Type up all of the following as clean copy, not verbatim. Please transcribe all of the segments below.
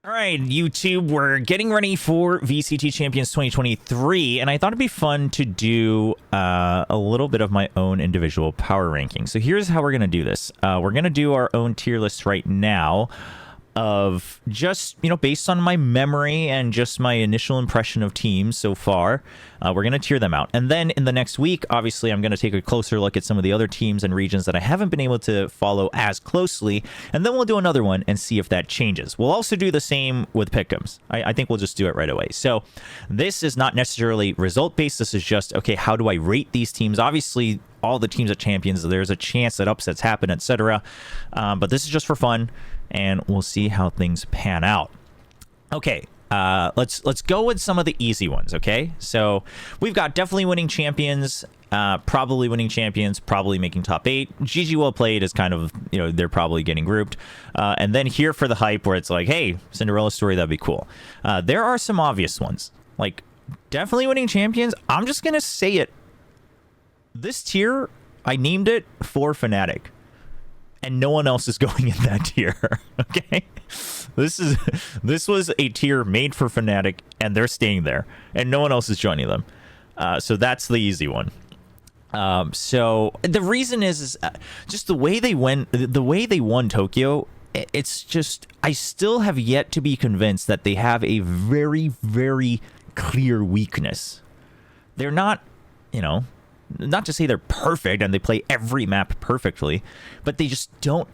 All right, YouTube, we're getting ready for VCT Champions 2023, and I thought it'd be fun to do a little bit of my own individual power ranking. So here's how we're going to do this. We're going to do our own tier list right now of just, based on my memory and just my initial impression of teams so far. We're going to tier them out. And then in the next week, obviously, I'm going to take a closer look at some of the other teams and regions that I haven't been able to follow as closely. And then we'll do another one and see if that changes. We'll also do the same with pick'ems. I think we'll just do it right away. So this is not necessarily result-based. This is just, okay, how do I rate these teams? Obviously, all the teams at Champions, there's a chance that upsets happen, etc. But this is just for fun, and we'll see how things pan out. Okay, let's go with some of the easy ones, okay? So we've got definitely winning champions, probably winning champions, probably making top 8. GG well played is kind of, they're probably getting grouped. And then here for the hype where it's like, hey, Cinderella story, that'd be cool. There are some obvious ones, like definitely winning champions. I'm just going to say it. This tier, I named it for Fnatic. And no one else is going in that tier. Okay, this was a tier made for Fnatic, and they're staying there, and no one else is joining them. So that's the easy one. So the reason is just the way they won Tokyo. It's just, I still have yet to be convinced that they have a very, very clear weakness. They're not, not to say they're perfect and they play every map perfectly, but they just don't.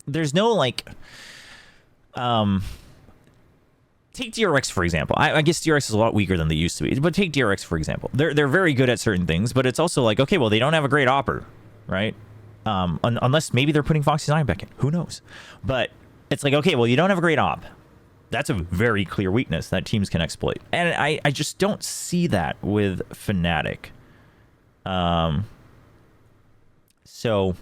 There's no take DRX for example. I guess DRX is a lot weaker than they used to be, but take DRX for example. They're very good at certain things, but it's also like, okay, well, they don't have a great opper, right? Unless maybe they're putting Foxy9 back in, who knows? But it's like, okay, well, you don't have a great op. That's a very clear weakness that teams can exploit, and I just don't see that with Fnatic. So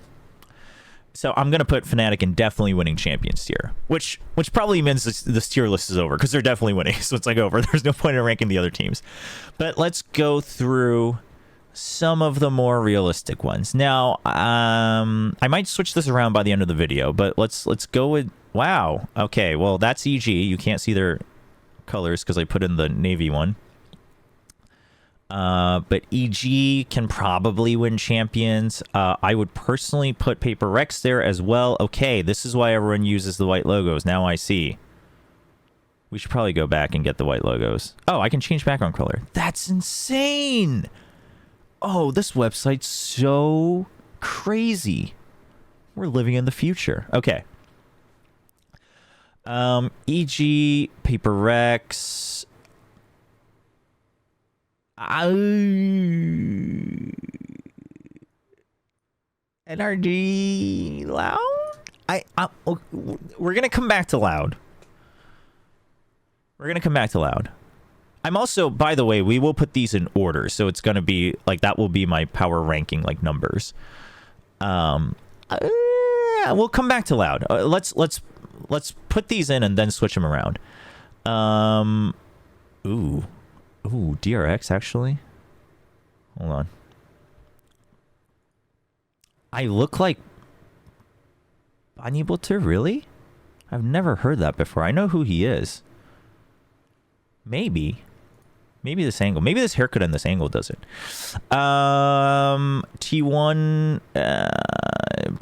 I'm gonna put Fnatic in definitely winning champions tier, which probably means this tier list is over because they're definitely winning. So it's like over. There's no point in ranking the other teams. But let's go through some of the more realistic ones. Now, I might switch this around by the end of the video, but let's go with, wow. Okay, well, that's EG. You can't see their colors because I put in the navy one. But EG can probably win champions. I would personally put Paper Rex there as well. Okay, this is why everyone uses the white logos. Now I see. We should probably go back and get the white logos. Oh, I can change background color. That's insane. Oh, this website's so crazy. We're living in the future. Okay. EG, Paper Rex. NRG Loud? We're gonna come back to Loud. I'm also, by the way, we will put these in order, so it's gonna be like, that will be my power ranking, like, numbers. We'll come back to Loud. Let's put these in and then switch them around. Ooh, DRX, actually. Hold on. I look like Bunnybutter, really? I've never heard that before. I know who he is. Maybe this angle. Maybe this haircut and this angle does it. T1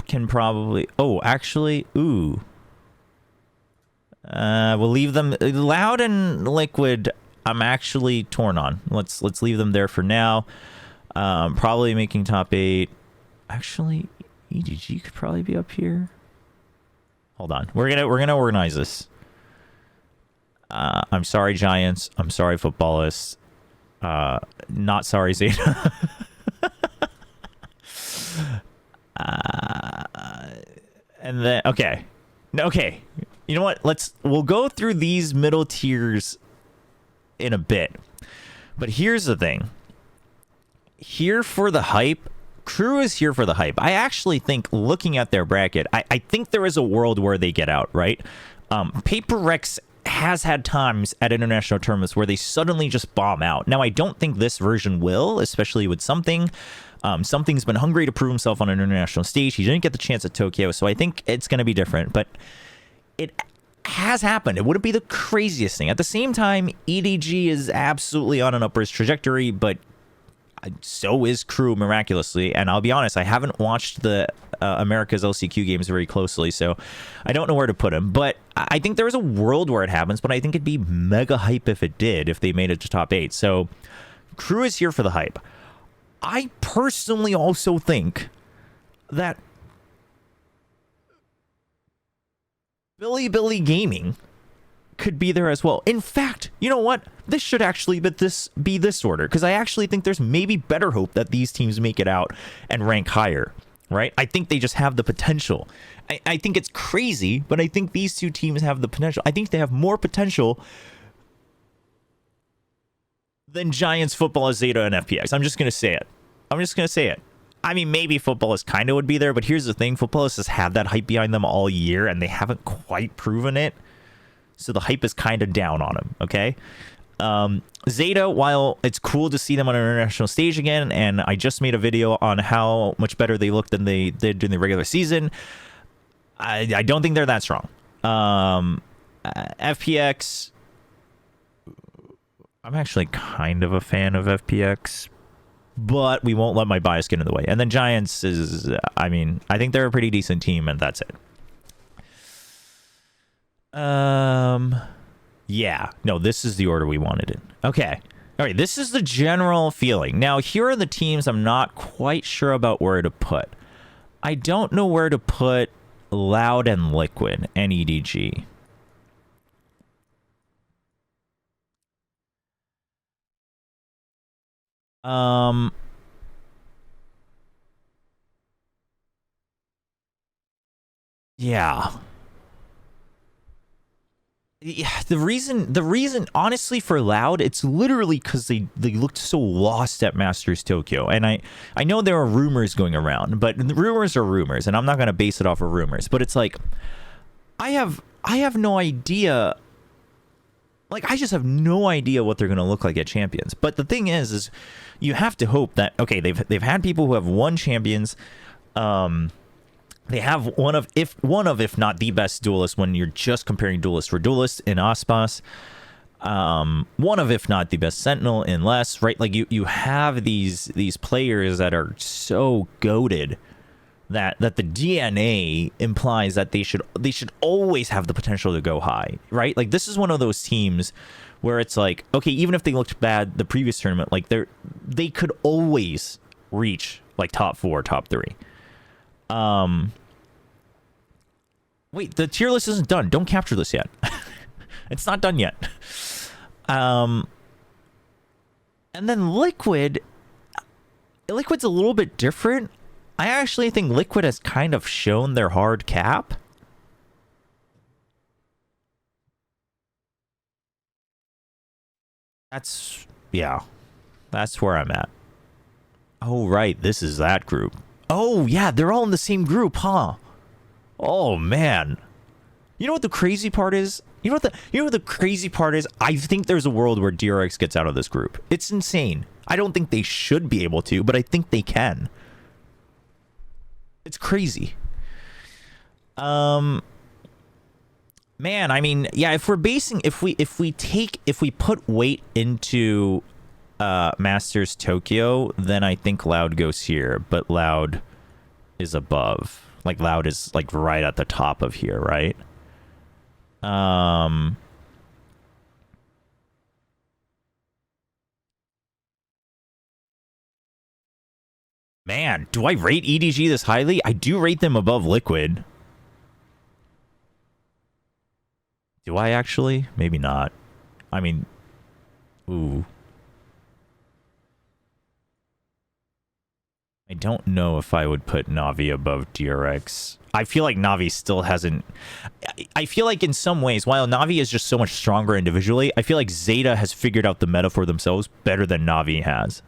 can probably... Oh, actually, ooh. We'll leave them... Loud and Liquid... I'm actually torn on. Let's leave them there for now. Probably making top 8. Actually, EDG could probably be up here. Hold on. We're gonna organize this. I'm sorry, Giants. I'm sorry, Footballists. Not sorry, Zeta. And then okay. You know what? We'll go through these middle tiers in a bit, but here's the thing. Here for the hype, Crew is here for the hype. I actually think, looking at their bracket, I think there is a world where they get out, right? Paper Rex has had times at international tournaments where they suddenly just bomb out. Now, I don't think this version will, especially with Something. Something's been hungry to prove himself on an international stage. He didn't get the chance at Tokyo, so I think it's going to be different. But has happened. It wouldn't be the craziest thing. At the same time, EDG is absolutely on an upwards trajectory, but so is Crew miraculously. And I'll be honest, I haven't watched the America's LCQ games very closely, so I don't know where to put him. But I think there is a world where it happens, but I think it'd be mega hype if it did, if they made it to top 8. So Crew is here for the hype. I personally also think that Bilibili Gaming could be there as well. In fact, you know what? This should actually be this order, because I actually think there's maybe better hope that these teams make it out and rank higher, right? I think they just have the potential. I think it's crazy, but I think these two teams have the potential. I think they have more potential than Giants, Football, Zeta, and FPX. I'm just going to say it. I mean, maybe Footballist kind of would be there, but here's the thing. Footballists has had that hype behind them all year, and they haven't quite proven it. So the hype is kind of down on him, okay? Zeta, while it's cool to see them on an international stage again, and I just made a video on how much better they look than they did during the regular season, I don't think they're that strong. FPX, I'm actually kind of a fan of FPX, but we won't let my bias get in the way. And then Giants is, I mean, I think they're a pretty decent team, and that's it. Yeah, no, this is the order we wanted it. Okay. All right, this is the general feeling. Now, here are the teams I'm not quite sure about where to put. I don't know where to put Loud and Liquid and EDG. Yeah. Yeah, the reason honestly for Loud, it's literally because they looked so lost at Masters Tokyo. And I know there are rumors going around, but the rumors are rumors, and I'm not going to base it off of rumors. But it's like I have no idea. Like, I just have no idea what they're going to look like at Champions. But the thing is you have to hope that, okay, they've had people who have won Champions. They have one of, if not the best duelist when you're just comparing duelist for duelist in Aspas. One of, if not the best Sentinel in Less, right? Like you have these players that are so goated that the DNA implies that they should always have the potential to go high, right? Like, this is one of those teams where it's like, okay, even if they looked bad the previous tournament, like they could always reach like top 4, top 3. Wait, the tier list isn't done. Don't capture this yet. It's not done yet. And then Liquid's a little bit different. I actually think Liquid has kind of shown their hard cap. That's where I'm at. Oh, right. This is that group. Oh, yeah. They're all in the same group, huh? Oh, man. You know what the crazy part is? You know what the crazy part is? I think there's a world where DRX gets out of this group. It's insane. I don't think they should be able to, but I think they can. It's crazy. Man, I mean, yeah, if we put weight into Masters Tokyo, then I think Loud goes here, but Loud is above. Like, Loud is like right at the top of here, right? Man, do I rate EDG this highly? I do rate them above Liquid. Do I actually? Maybe not. I mean, ooh. I don't know if I would put Navi above DRX. I feel like Navi still hasn't... I feel like in some ways, while Navi is just so much stronger individually, I feel like Zeta has figured out the meta for themselves better than Navi has.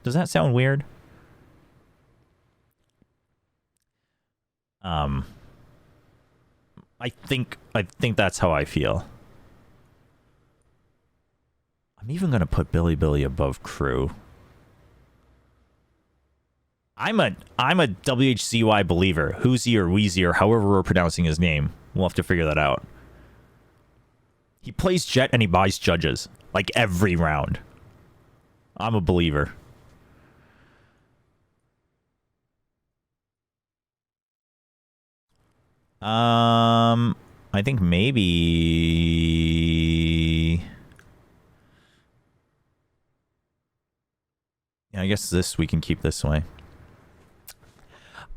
Does that sound weird? I think that's how I feel. I'm even gonna put Bilibili above Crew. I'm a WHCY believer. Who's or Wheezy or however we're pronouncing his name. We'll have to figure that out. He plays Jet and he buys Judges. Like, every round. I'm a believer. I think maybe... Yeah, I guess this we can keep this way.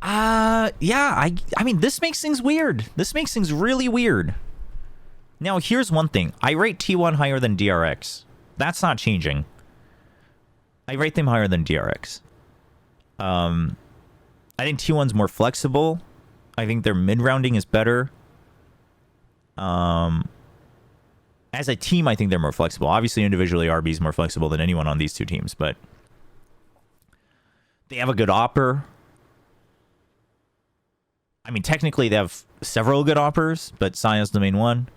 Yeah, I mean, this makes things weird. This makes things really weird. Now, here's one thing. I rate T1 higher than DRX. That's not changing. I rate them higher than DRX. I think T1's more flexible. I think their mid-rounding is better. As a team, I think they're more flexible. Obviously, individually, RB is more flexible than anyone on these two teams, but they have a good opper. I mean, technically, they have several good oppers, but Saya's the main one.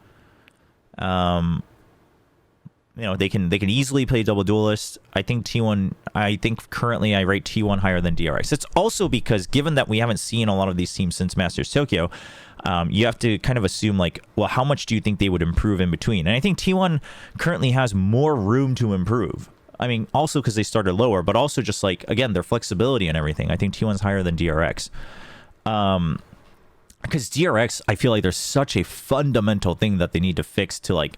You know, they can easily play double duelist. I think T1. I think currently I rate T1 higher than DRX. It's also because given that we haven't seen a lot of these teams since Masters Tokyo, you have to kind of assume like, well, how much do you think they would improve in between? And I think T1 currently has more room to improve. I mean, also because they started lower, but also just like, again, their flexibility and everything. I think T1's higher than DRX. Because DRX, I feel like there's such a fundamental thing that they need to fix to like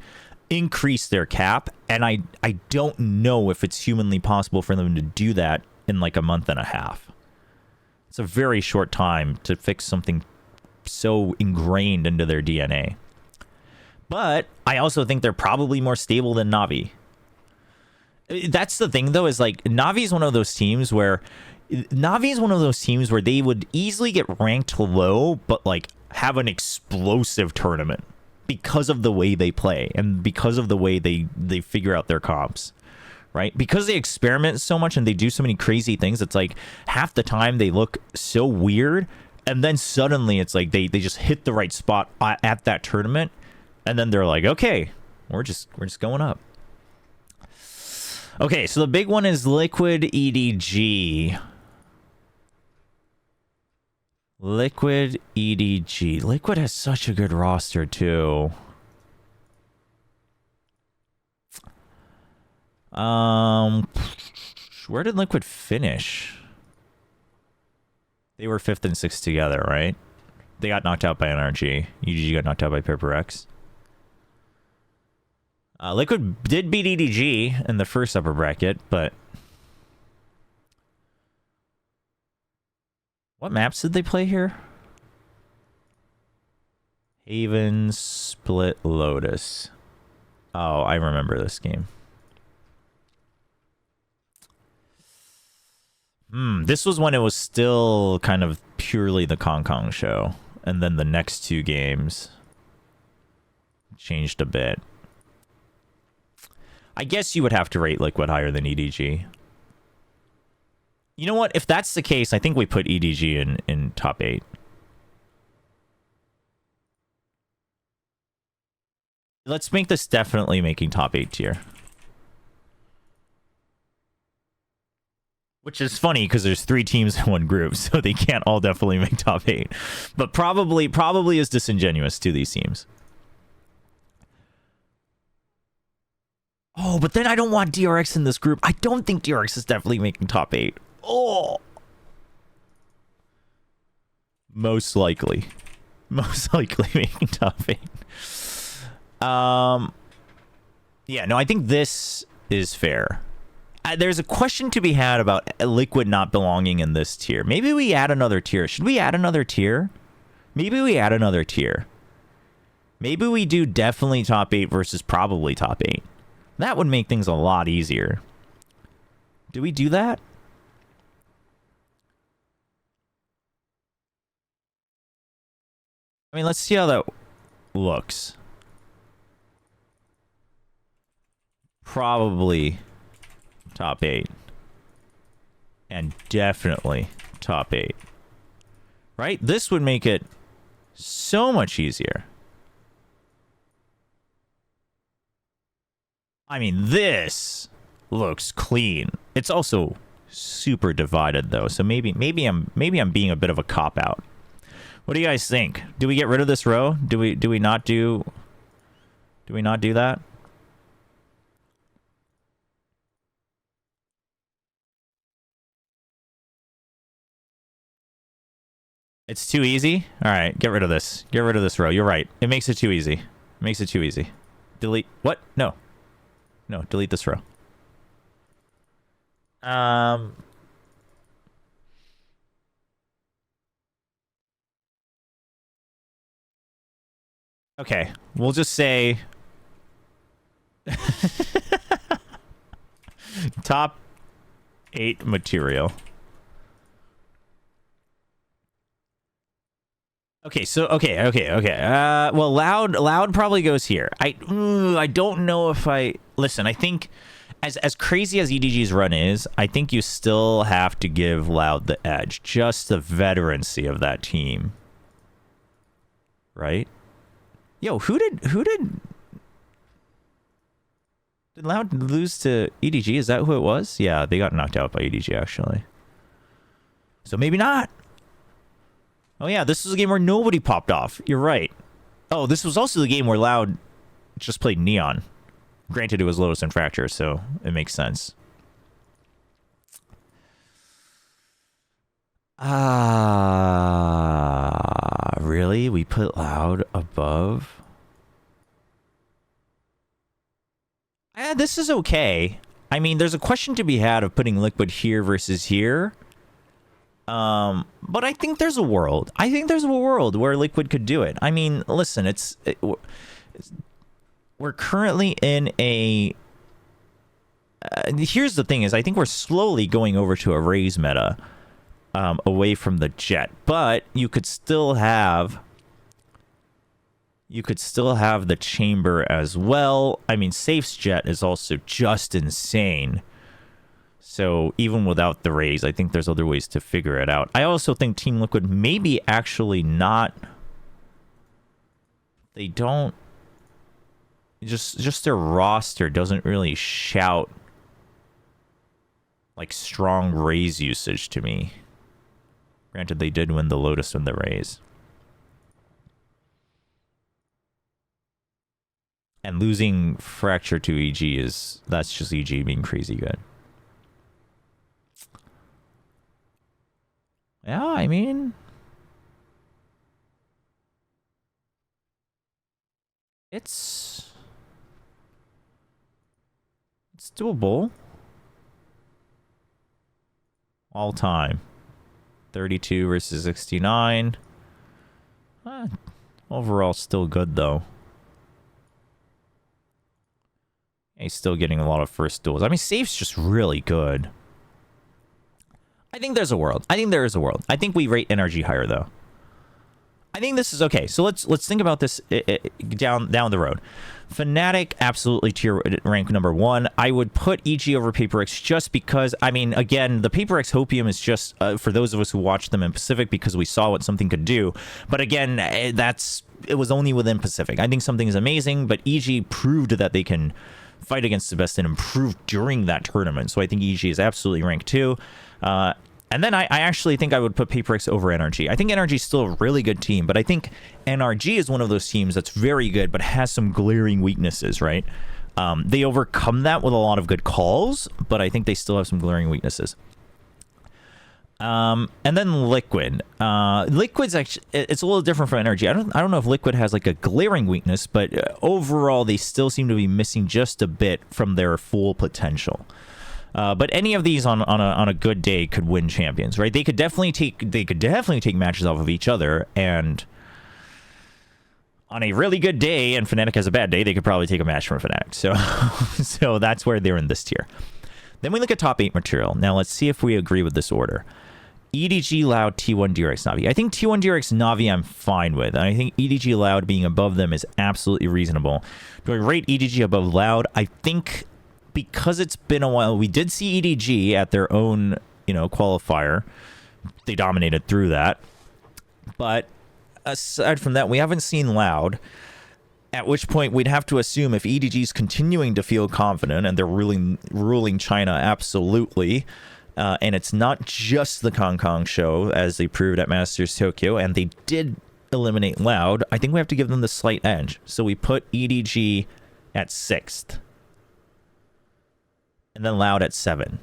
increase their cap, and I don't know if it's humanly possible for them to do that in like a month and a half. It's a very short time to fix something so ingrained into their DNA. But I also think they're probably more stable than NAVI. That's the thing, though, is like NAVI is one of those teams where they would easily get ranked low, but like have an explosive tournament because of the way they play and because of the way they figure out their comps, right? Because they experiment so much and they do so many crazy things. It's like half the time they look so weird, and then suddenly it's like they just hit the right spot at that tournament, and then they're like, okay, we're just going up. Okay, so the big one is Liquid EDG. Liquid EDG. Liquid has such a good roster, too. Where did Liquid finish? They were 5th and 6th together, right? They got knocked out by NRG. EDG got knocked out by Paper X. Liquid did beat EDG in the first upper bracket, but... What maps did they play here? Haven, Split, Lotus. Oh, I remember this game. This was when it was still kind of purely the Kong Kong show. And then the next two games changed a bit. I guess you would have to rate Liquid higher than EDG. You know what? If that's the case, I think we put EDG in top 8. Let's make this definitely making top 8 tier. Which is funny because there's 3 teams in one group, so they can't all definitely make top 8. But probably is disingenuous to these teams. Oh, but then I don't want DRX in this group. I don't think DRX is definitely making top 8. Oh, most likely making top 8. Yeah, no, I think this is fair. There's a question to be had about Liquid not belonging in this tier. Maybe we add another tier. Should we add another tier? Maybe we add another tier. Maybe we do definitely top 8 versus probably top 8. That would make things a lot easier. Do we do that? I mean, let's see how that looks. Probably top 8. And definitely top 8. Right? This would make it so much easier. I mean, this looks clean. It's also super divided, though. So maybe I'm being a bit of a cop-out. What do you guys think? Do we get rid of this row? Do we not do Do we not do that? It's too easy? Alright, get rid of this. Get rid of this row. You're right. It makes it too easy. It makes it too easy. Delete. What? No. No, delete this row. Okay, we'll just say... top 8 material. Okay, so okay. Well, loud probably goes here. I don't know if I listen. I think as crazy as EDG's run is, I think you still have to give Loud the edge. Just the veterancy of that team, right? Yo, who did Loud lose to EDG? Is that who it was? Yeah, they got knocked out by EDG actually. So maybe not. Oh yeah, this was a game where nobody popped off. You're right. Oh, this was also the game where Loud just played Neon. Granted, it was Lotus and Fracture, so it makes sense. Really? We put Loud above? This is okay. I mean, there's a question to be had of putting Liquid here versus here. But I think there's a world. I think there's a world where Liquid could do it. I mean, listen, we're currently in a... here's the thing is, I think we're slowly going over to a Raze meta, away from the Jet. But you could still have... the Chamber as well. I mean, Safe's Jet is also just insane. So even without the Raze, I think there's other ways to figure it out. I also think Team Liquid maybe actually not... They don't... Just their roster doesn't really shout like strong Raze usage to me. Granted, they did win the Lotus and the Raze. And losing Fracture to EG is... That's just EG being crazy good. Yeah, I mean... It's doable. All time. 32 versus 69. Overall, still good, though. He's still getting a lot of first duels. I mean, Safe's just really good. I think there's a world. I think there is a world. I think we rate NRG higher, though. I think this is okay. So let's think about this down the road. Fnatic, absolutely tier rank number 1. I would put EG over PaperX just because, I mean, again, the PaperX Hopium is just for those of us who watched them in Pacific because we saw what something could do. But again, it was only within Pacific. I think something is amazing, but EG proved that they can fight against the best and improve during that tournament. So I think EG is absolutely ranked 2. And then I actually think I would put PaperX over NRG. I think NRG is still a really good team, but I think NRG is one of those teams that's very good, but has some glaring weaknesses, right? They overcome that with a lot of good calls, but I think they still have some glaring weaknesses. And then Liquid. Liquid's actually, it's a little different from NRG. I don't know if Liquid has like a glaring weakness, but overall they still seem to be missing just a bit from their full potential. But any of these on a good day could win champions, right? They could definitely take matches off of each other, and on a really good day, and Fnatic has a bad day, they could probably take a match from Fnatic. So that's where they're in this tier. Then we look at top 8 material. Now let's see if we agree with this order. EDG, Loud, T1, DRX, NAVI. I think T1, DRX, NAVI I'm fine with. And I think EDG, Loud being above them is absolutely reasonable. Do I rate EDG above Loud? I think... because it's been a while, we did see EDG at their own, qualifier. They dominated through that. But aside from that, we haven't seen Loud. At which point, we'd have to assume if EDG's continuing to feel confident and they're ruling China absolutely, and it's not just the Kong Kong show, as they proved at Masters Tokyo, and they did eliminate Loud, I think we have to give them the slight edge. So we put EDG at 6th. And then Loud at 7.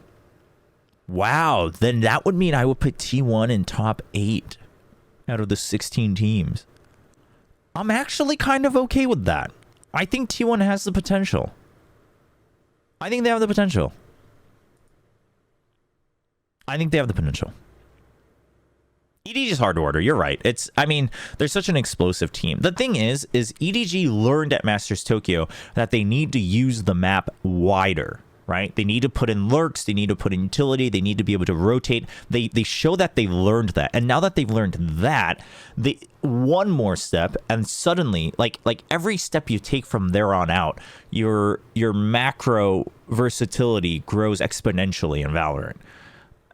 Wow, then that would mean I would put T1 in top 8 out of the 16 teams. I'm actually kind of okay with that. I think T1 has the potential. I think they have the potential. EDG is hard to order. You're right. I mean, they're such an explosive team. The thing is EDG learned at Masters Tokyo that they need to use the map wider, right? They need to put in lurks. They need to put in utility. They need to be able to rotate. They show that they learned that. And now that they've learned that, one more step, and suddenly, like every step you take from there on out, your macro versatility grows exponentially in Valorant.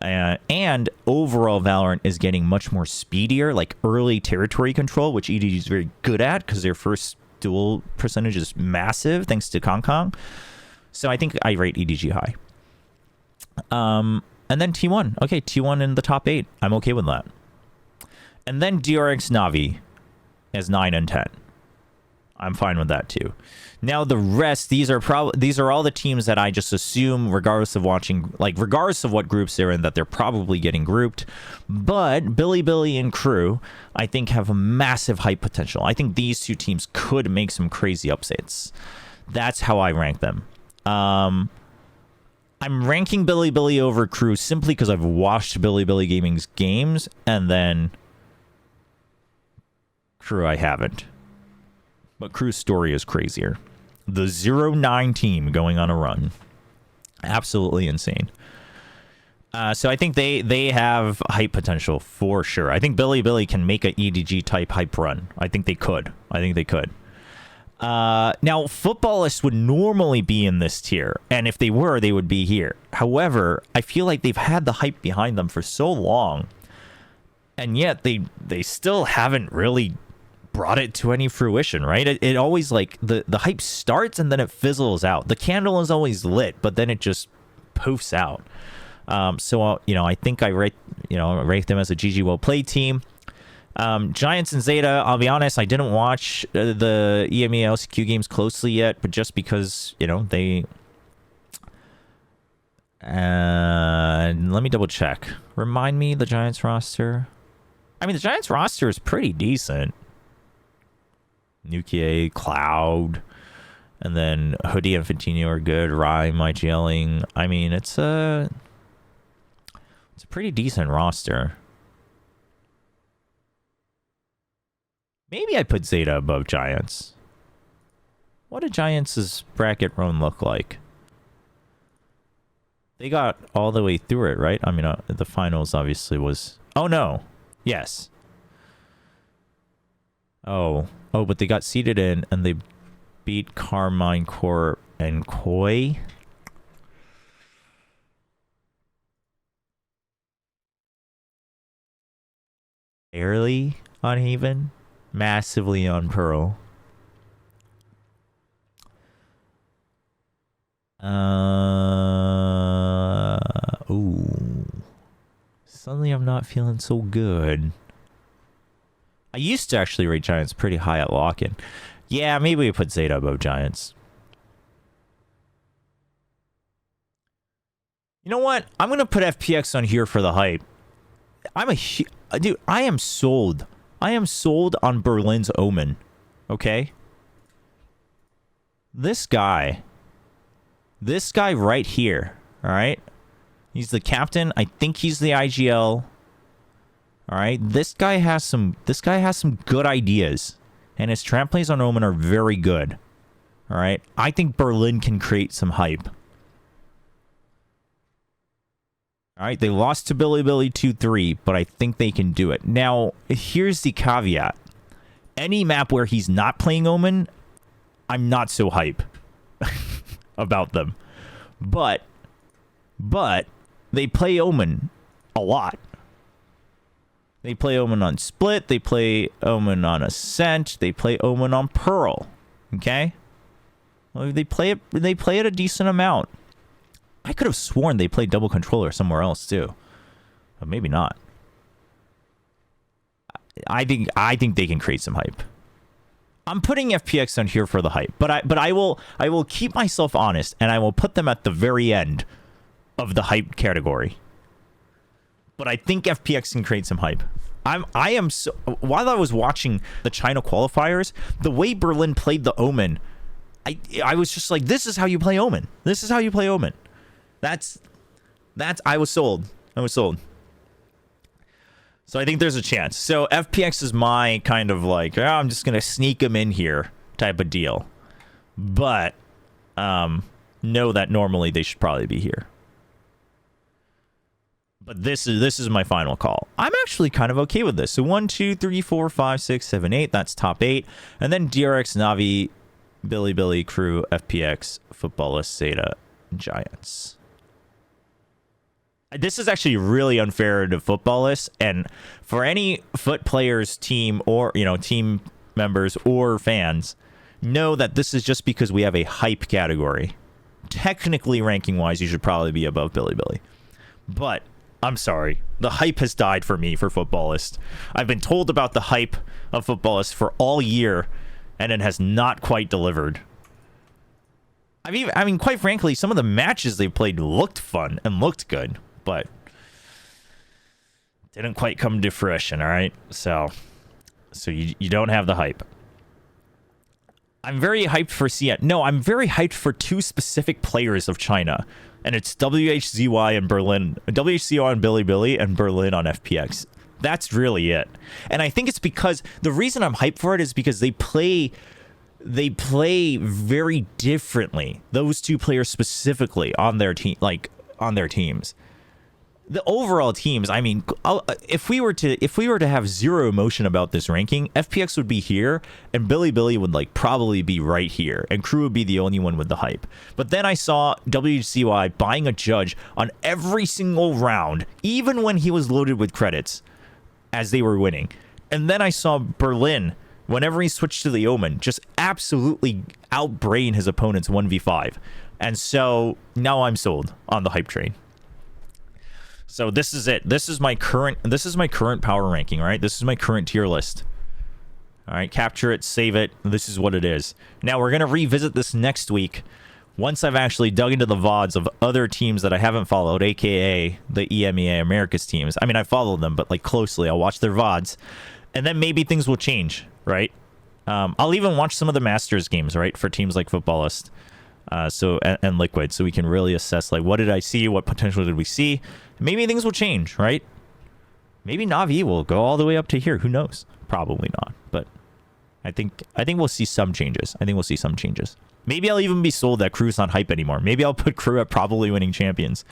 And overall, Valorant is getting much more speedier, like early territory control, which EDG is very good at because their first duel percentage is massive thanks to Kong Kong. So I think I rate EDG high. And then T1. Okay, T1 in the top 8. I'm okay with that. And then DRX NAVI as 9 and 10. I'm fine with that too. Now the rest, these are all the teams that I just assume, regardless of what groups they're in, that they're probably getting grouped. But Bilibili and Crew, I think, have a massive hype potential. I think these two teams could make some crazy upsets. That's how I rank them. I'm ranking Bilibili over Crew simply because I've watched Bilibili Gaming's games, and then Crew I haven't. But Crew's story is crazier. The 0-9 team going on a run. Absolutely insane. So I think they have hype potential for sure. I think Bilibili can make an EDG type hype run. I think they could. Now, Footballists would normally be in this tier. And if they were, they would be here. However, I feel like they've had the hype behind them for so long. And yet they still haven't really brought it to any fruition, right? It always, like, the hype starts and then it fizzles out. The candle is always lit, but then it just poofs out. So I think I rate them as a GG well played team. Giants and Zeta, I'll be honest, I didn't watch the EMEA LCQ games closely yet, but just because they let me double check. Remind me the Giants roster. I mean, the Giants roster is pretty decent. Nukie, Cloud, and then Hoodie and Fantino are good. Rhyme, IGLing. I mean, it's a pretty decent roster. Maybe I put Zeta above Giants. What did Giants' bracket run look like? They got all the way through it, right? I mean, the finals obviously was... Oh, no. Yes. Oh, but they got seeded in, and they beat Carmine Corp and Koi. Barely on Haven. Massively on Pearl. Ooh. Suddenly I'm not feeling so good. I used to actually rate Giants pretty high at lock-in. Yeah, maybe we put Zeta above Giants. You know what? I'm going to put FPX on here for the hype. Dude, I am sold. I am sold on Berlin's Omen. Okay? This guy right here. All right? He's the captain. I think he's the IGL. All right, this guy has some good ideas, and his trap plays on Omen are very good. All right, I think Berlin can create some hype. All right, they lost to Bilibili 2-3, but I think they can do it. Now, here's the caveat: any map where he's not playing Omen, I'm not so hype about them. But they play Omen a lot. They play Omen on Split. They play Omen on Ascent. They play Omen on Pearl. Okay? Well, they play it a decent amount. I could have sworn they played Double Controller somewhere else too. But maybe not. I think they can create some hype. I'm putting FPX on here for the hype, but I will keep myself honest, and I will put them at the very end of the hype category. But I think FPX can create some hype. I am so, while I was watching the China qualifiers, the way Berlin played the Omen, I was just like, this is how you play Omen. This is how you play Omen. That's I was sold. I was sold. So I think there's a chance. So FPX is my kind of like, oh, I'm just gonna sneak them in here type of deal. But know that normally they should probably be here. But this is my final call. I'm actually kind of okay with this. So 1, 2, 3, 4, 5, 6, 7, 8. That's top 8. And then DRX, Navi, Bilibili, Crew, FPX, Footballist, Zeta, Giants. This is actually really unfair to Footballists, and for any Foot players team or, you know, team members or fans, know that this is just because we have a hype category. Technically, ranking-wise, you should probably be above Bilibili. But I'm sorry, the hype has died for me for Footballist. I've been told about the hype of Footballist for all year, and it has not quite delivered. I mean, quite frankly, some of the matches they played looked fun and looked good, but didn't quite come to fruition. All right, so you don't have the hype. I'm very hyped for CN. No, I'm very hyped for two specific players of China, and it's WHZY and Berlin, WHZY on Bilibili and Berlin on FPX. That's really it. And I think it's because the reason I'm hyped for it is because they play very differently. Those two players specifically on their team, like on their teams. The overall teams, I mean, if we were to have zero emotion about this ranking, FPX would be here, and Bilibili would like probably be right here, and Crew would be the only one with the hype. But then I saw WCY buying a judge on every single round, even when he was loaded with credits, as they were winning. And then I saw Berlin, whenever he switched to the Omen, just absolutely outbrain his opponents 1v5. And so now I'm sold on the hype train. So this is it. This is my current power ranking, right? This is my current tier list. All right, capture it, save it. This is what it is. Now we're going to revisit this next week once I've actually dug into the VODs of other teams that I haven't followed, aka the EMEA Americas teams. I mean, I followed them, but like closely. I'll watch their VODs, and then maybe things will change, right? I'll even watch some of the Masters games, right, for teams like Footballist, and Liquid, so we can really assess like what did I see, what potential did we see. Maybe things will change, right? Maybe NAVI will go all the way up to here. Who knows? Probably not, but I think we'll see some changes. I think we'll see some changes. Maybe I'll even be sold that Crew's not hype anymore. Maybe I'll put Crew at probably winning champions.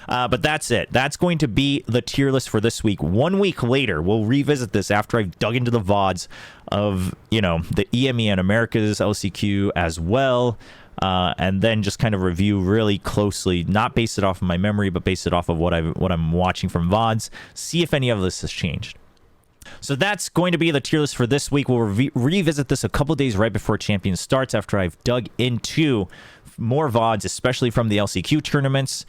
But that's it. That's going to be the tier list for this week. 1 week later, we'll revisit this after I've dug into the VODs of, you know, the EME and Americas LCQ as well. And then just kind of review really closely, not base it off of my memory, but base it off of what I'm watching from VODs. See if any of this has changed. So that's going to be the tier list for this week. We'll revisit this a couple days right before Champions starts after I've dug into more VODs, especially from the LCQ tournaments.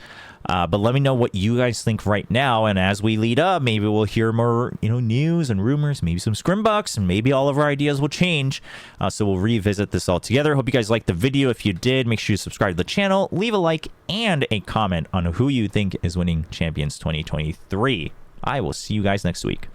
But let me know what you guys think right now. And as we lead up, maybe we'll hear more, you know, news and rumors, maybe some scrimbucks, and maybe all of our ideas will change. So we'll revisit this all together. Hope you guys liked the video. If you did, make sure you subscribe to the channel, leave a like, and a comment on who you think is winning Champions 2023. I will see you guys next week.